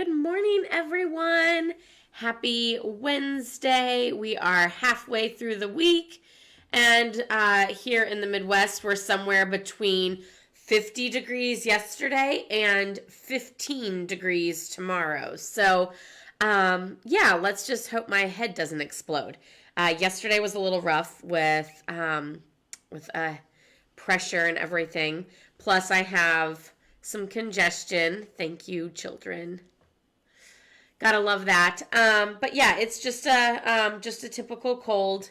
Good morning, everyone. Happy Wednesday. We are halfway through the week, and here in the Midwest, we're somewhere between 50 degrees yesterday and 15 degrees tomorrow. So, yeah, let's just hope my head doesn't explode. Yesterday was a little rough with pressure and everything. Plus, I have some congestion. Thank you, children. Gotta love that. But yeah, it's just a typical cold,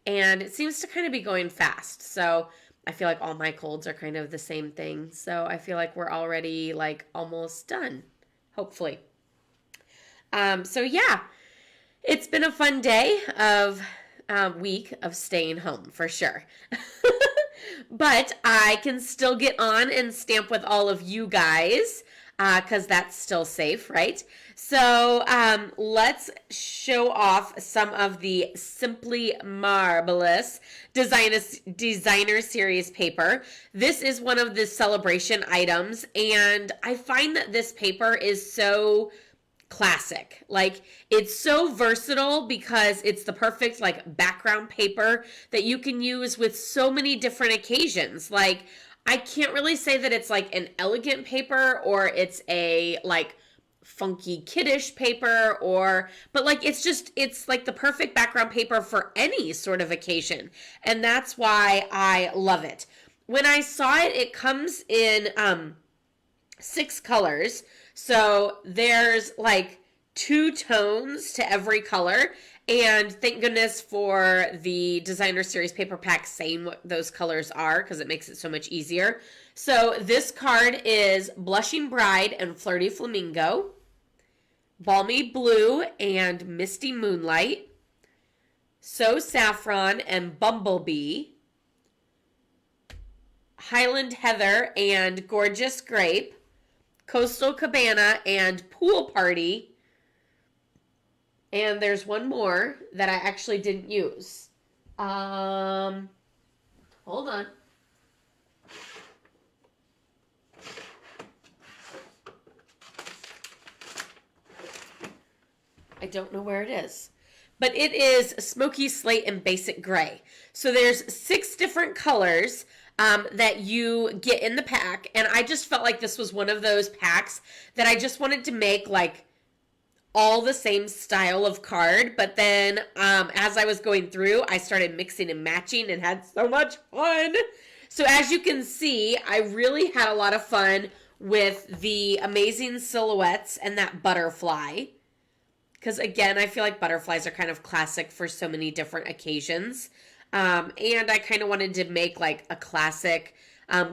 and it seems to kind of be going fast. So I feel like all my colds are kind of the same thing. So I feel like we're already like almost done, hopefully. So yeah, it's been a fun day of week of staying home for sure. But I can still get on and stamp with all of you guys because that's still safe, right? So let's show off some of the Simply Marvelous Designer Series paper. This is one of the celebration items, and I find that this paper is so classic. Like, it's so versatile because it's the perfect like background paper that you can use with so many different occasions. Like, I can't really say that it's like an elegant paper or it's a like funky kiddish paper, but like it's like the perfect background paper for any sort of occasion, and that's why I love it. When I saw it, it comes in 6 colors. So there's like 2 tones to every color. And thank goodness for the Designer Series paper pack saying what those colors are, because it makes it so much easier. So this card is Blushing Bride and Flirty Flamingo, Balmy Blue and Misty Moonlight, So Saffron and Bumblebee, Highland Heather and Gorgeous Grape, Coastal Cabana and Pool Party, and there's one more that I actually didn't use. Hold on. I don't know where it is. But it is Smoky Slate and Basic Gray. So there's 6 different colors that you get in the pack, and I just felt like this was one of those packs that I just wanted to make like all the same style of card, but then as I was going through, I started mixing and matching and had so much fun. So as you can see, I really had a lot of fun with the amazing silhouettes and that butterfly, because again, I feel like butterflies are kind of classic for so many different occasions. And I kind of wanted to make like a classic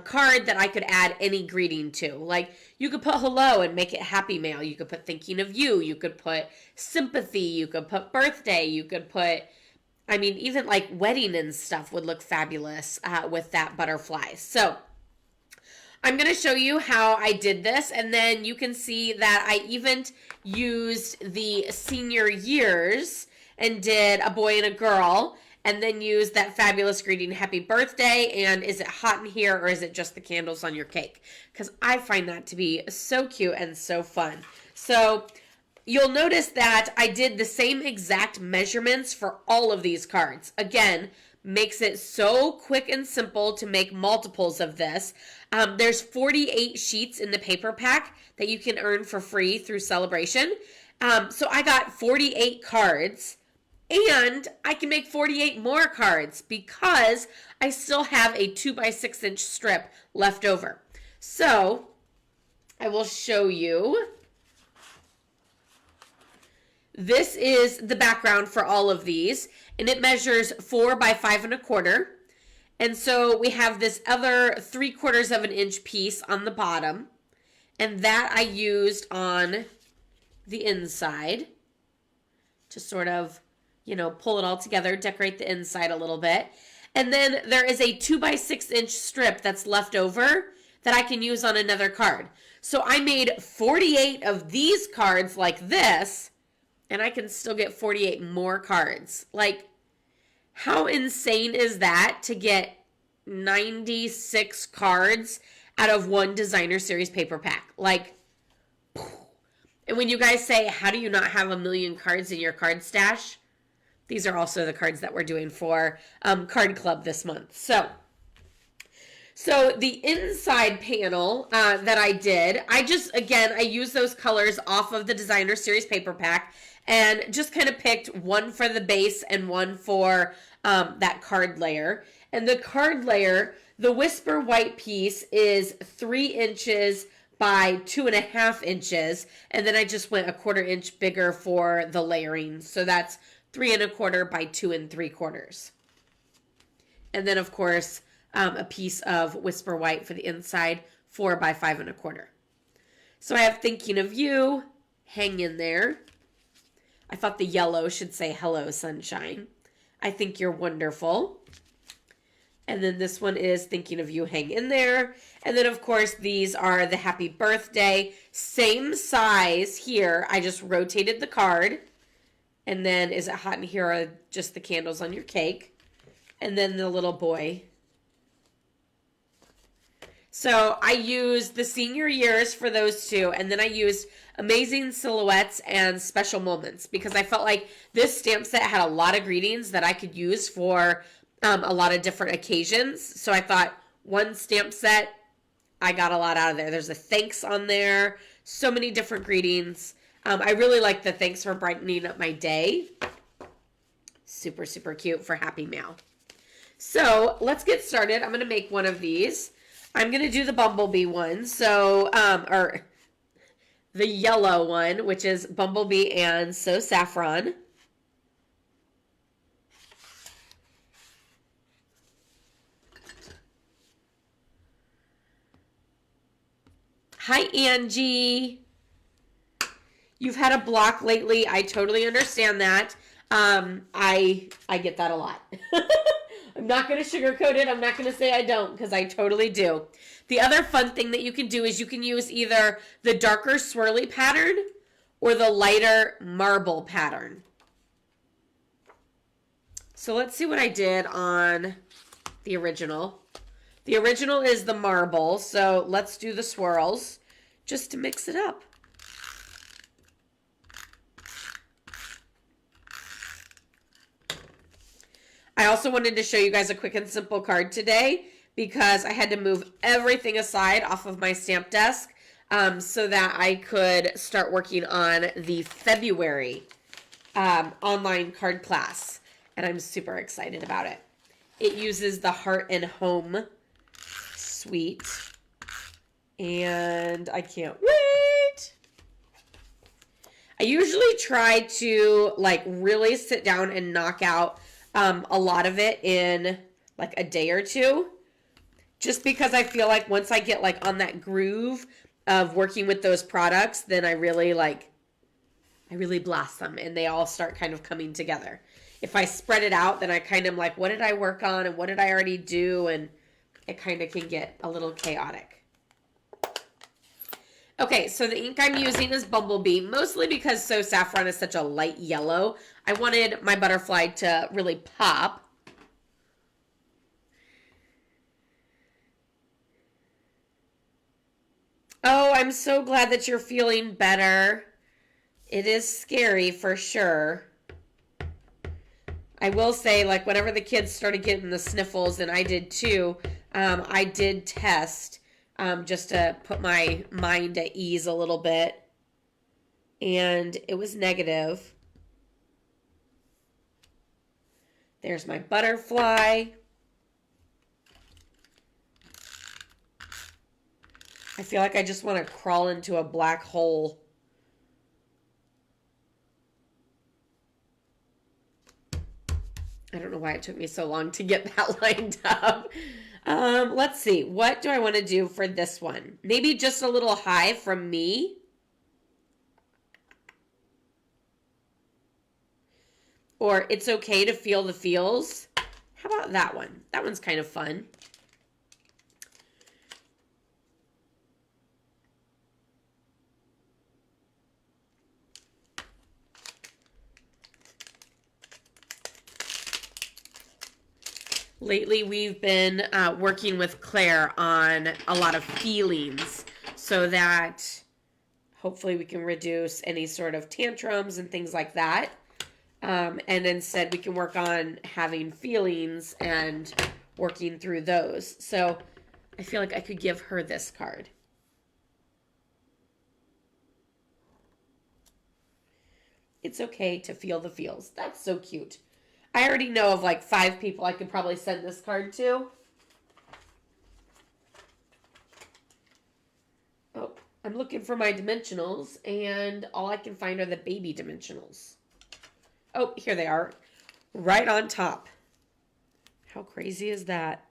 card that I could add any greeting to. Like, you could put hello and make it happy mail. You could put thinking of you. You could put sympathy. You could put birthday. You could put, I mean, even like wedding and stuff would look fabulous with that butterfly. So I'm going to show you how I did this, and then you can see that I even used the senior years and did a boy and a girl, and then use that fabulous greeting, happy birthday, and is it hot in here or is it just the candles on your cake? Because I find that to be so cute and so fun. So you'll notice that I did the same exact measurements for all of these cards. Again, makes it so quick and simple to make multiples of this. There's 48 sheets in the paper pack that you can earn for free through Sale-A-Bration. So I got 48 cards. And I can make 48 more cards because I still have a 2x6-inch strip left over. So I will show you. This is the background for all of these, and it measures 4 by 5 1/4. And so we have this other 3/4 of an inch piece on the bottom, and that I used on the inside to sort of, you know, pull it all together, decorate the inside a little bit. And then there is a 2x6-inch strip that's left over that I can use on another card. So I made 48 of these cards like this, and I can still get 48 more cards. Like, how insane is that to get 96 cards out of one Designer Series paper pack? Like, And when you guys say, how do you not have a million cards in your card stash? These are also the cards that we're doing for Card Club this month. So the inside panel that I did, I used those colors off of the Designer Series paper pack and just kind of picked one for the base and one for that card layer. And the card layer, the Whisper White piece is 3 inches by 2.5 inches. And then I just went 1/4 inch bigger for the layering. So that's 3 1/4 by 2 3/4. And then of course, a piece of Whisper White for the inside, 4 by 5 1/4. So I have Thinking of You, hang in there. I thought the yellow should say hello, sunshine. I think you're wonderful. And then this one is Thinking of You, hang in there. And then of course these are the happy birthday, same size here. I just rotated the card. And then Is It Hot in Here are just the candles on your cake. And then the little boy. So I used the senior years for those two, and then I used Amazing Silhouettes and Special Moments because I felt like this stamp set had a lot of greetings that I could use for a lot of different occasions. So I thought one stamp set, I got a lot out of there. There's a thanks on there, so many different greetings. I really like the thanks for brightening up my day. Super, super cute for Happy Mail. So let's get started. I'm going to make one of these. I'm going to do the Bumblebee one, or the yellow one, which is Bumblebee and So Saffron. Hi, Angie. You've had a block lately. I totally understand that. I get that a lot. I'm not going to sugarcoat it. I'm not going to say I don't because I totally do. The other fun thing that you can do is you can use either the darker swirly pattern or the lighter marble pattern. So let's see what I did on the original. The original is the marble, so let's do the swirls just to mix it up. I also wanted to show you guys a quick and simple card today because I had to move everything aside off of my stamp desk so that I could start working on the February online card class. And I'm super excited about it. It uses the Heart and Home suite. And I can't wait. I usually try to really sit down and knock out a lot of it in like a day or two, just because I feel like once I get on that groove of working with those products, then I really blast them and they all start kind of coming together. If I spread it out, then I kind of what did I work on and what did I already do, and it kind of can get a little chaotic. Okay, so the ink I'm using is Bumblebee, mostly because So Saffron is such a light yellow. I wanted my butterfly to really pop. Oh, I'm so glad that you're feeling better. It is scary for sure. I will say, whenever the kids started getting the sniffles, and I did too, I did test just to put my mind at ease a little bit. And it was negative. There's my butterfly. I feel like I just want to crawl into a black hole. I don't know why it took me so long to get that lined up. Let's see. What do I want to do for this one? Maybe just a little high from me. Or It's Okay to Feel the Feels. How about that one? That one's kind of fun. Lately, we've been working with Claire on a lot of feelings so that hopefully we can reduce any sort of tantrums and things like that. And instead we can work on having feelings and working through those. So I feel like I could give her this card. It's okay to feel the feels. That's so cute. I already know of like 5 people I could probably send this card to. Oh, I'm looking for my dimensionals, and all I can find are the baby dimensionals. Oh, here they are. Right on top. How crazy is that?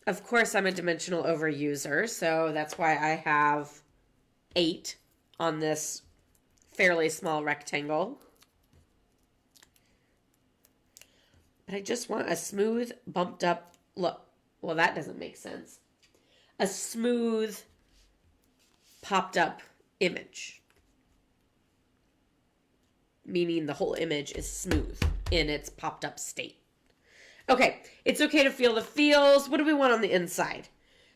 Of course, I'm a dimensional overuser, so that's why I have 8 on this fairly small rectangle. But I just want a smooth, bumped up look. Well, that doesn't make sense. A smooth, popped up image. Meaning the whole image is smooth in its popped up state. Okay, it's okay to feel the feels. What do we want on the inside?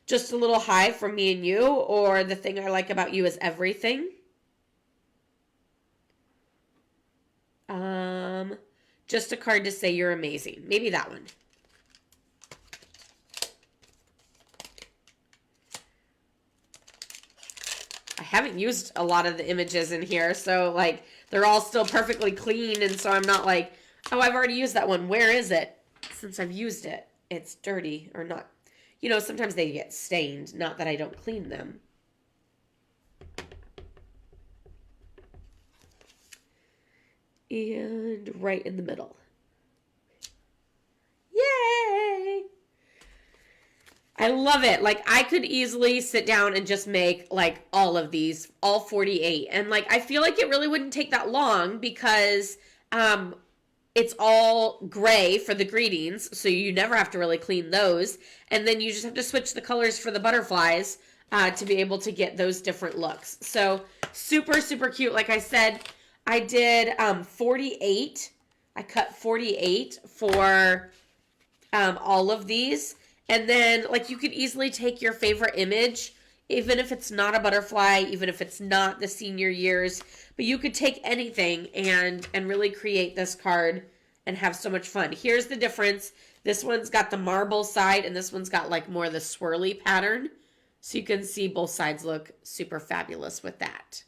Just a little high from me and you, or the thing I like about you is everything? Just a card to say you're amazing. Maybe that one. I haven't used a lot of the images in here, so like they're all still perfectly clean, and so I'm not like, oh, I've already used that one. Where is it? Since I've used it, it's dirty or not. You know, sometimes they get stained, not that I don't clean them. And right in the middle. Yay! I love it. Like, I could easily sit down and just make, like, all of these, all 48. And, like, I feel like it really wouldn't take that long because it's all gray for the greetings, so you never have to really clean those. And then you just have to switch the colors for the butterflies to be able to get those different looks. So, super, super cute. Like I said, I did 48. I cut 48 for all of these. And then, like, you could easily take your favorite image, even if it's not a butterfly, even if it's not the senior years, but you could take anything and really create this card and have so much fun. Here's the difference. This one's got the marble side, and this one's got, like, more of the swirly pattern. So you can see both sides look super fabulous with that.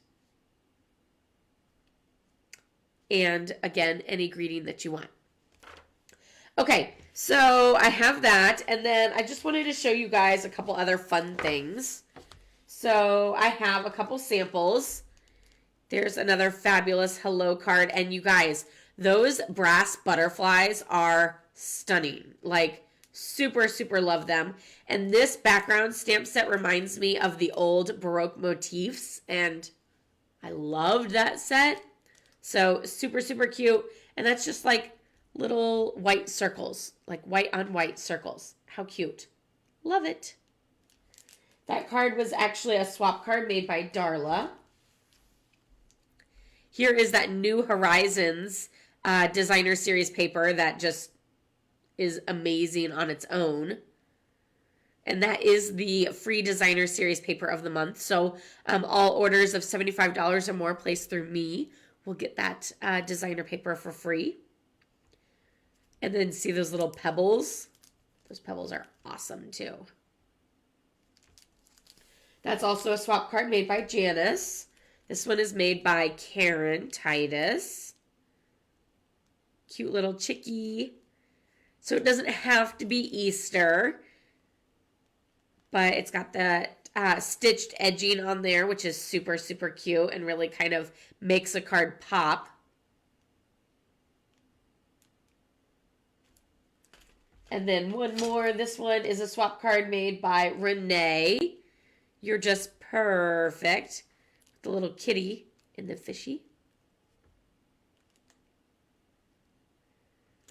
And, again, any greeting that you want. Okay, so I have that, and then I just wanted to show you guys a couple other fun things. So I have a couple samples. There's another fabulous hello card, and you guys, those brass butterflies are stunning. Like, super, super love them. And this background stamp set reminds me of the old Baroque motifs, and I loved that set. So super, super cute, and that's just like little white circles, like white on white circles. How cute. Love it. That card was actually a swap card made by Darla. Here is that New Horizons designer series paper that just is amazing on its own. And that is the free designer series paper of the month. So all orders of $75 or more placed through me will get that designer paper for free. And then see those little pebbles? Those pebbles are awesome too. That's also a swap card made by Janice. This one is made by Karen Titus. Cute little chickie. So it doesn't have to be Easter, but it's got that stitched edging on there, which is super, super cute and really kind of makes a card pop. And then one more. This one is a swap card made by Renee. You're just perfect. The little kitty and the fishy.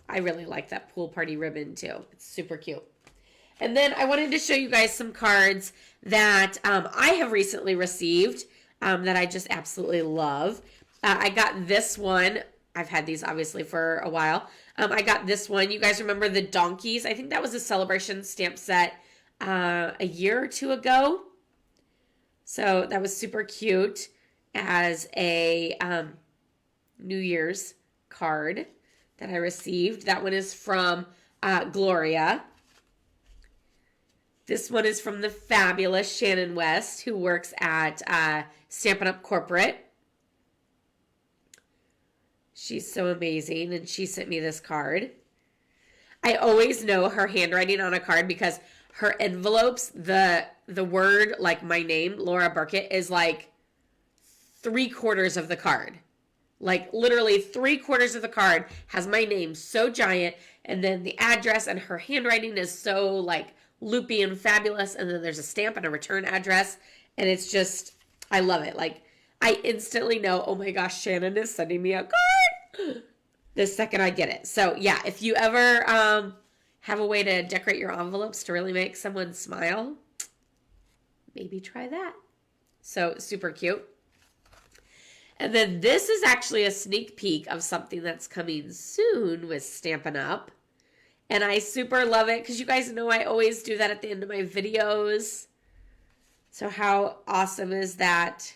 I really like that pool party ribbon too. It's super cute. And then I wanted to show you guys some cards that I have recently received that I just absolutely love. I got this one. I've had these obviously for a while. I got this one. You guys remember the donkeys? I think that was a Sale-A-Bration stamp set a year or two ago. So that was super cute as a New Year's card that I received. That one is from Gloria. This one is from the fabulous Shannon West, who works at Stampin' Up! Corporate. She's so amazing, and she sent me this card. I always know her handwriting on a card because her envelopes, the word, like my name, Laura Burkett, is like 3/4 of the card. Like literally 3/4 of the card has my name so giant, and then the address, and her handwriting is so like loopy and fabulous, and then there's a stamp and a return address, and it's just, I love it. Like I instantly know, oh my gosh, Shannon is sending me a card the second I get it. So yeah, if you ever have a way to decorate your envelopes to really make someone smile, maybe try that. So super cute. And then this is actually a sneak peek of something that's coming soon with Stampin' Up! And I super love it because you guys know I always do that at the end of my videos. So how awesome is that?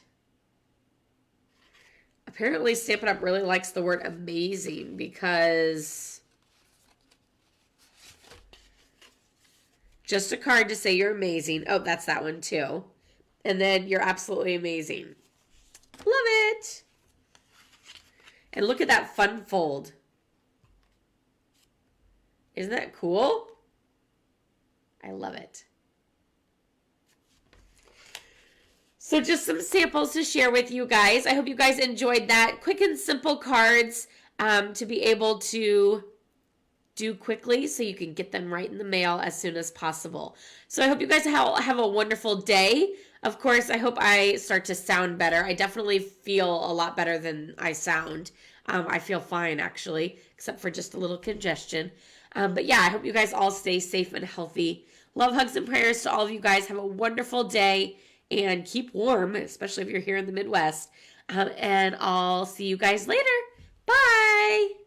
Apparently Stampin' Up! Really likes the word amazing because just a card to say you're amazing. Oh, that's that one too. And then you're absolutely amazing. Love it. And look at that fun fold. Isn't that cool? I love it. So just some samples to share with you guys. I hope you guys enjoyed that. Quick and simple cards to be able to do quickly so you can get them right in the mail as soon as possible. So I hope you guys have a wonderful day. Of course, I hope I start to sound better. I definitely feel a lot better than I sound. I feel fine, actually, except for just a little congestion. But yeah, I hope you guys all stay safe and healthy. Love, hugs, and prayers to all of you guys. Have a wonderful day and keep warm, especially if you're here in the Midwest. And I'll see you guys later. Bye!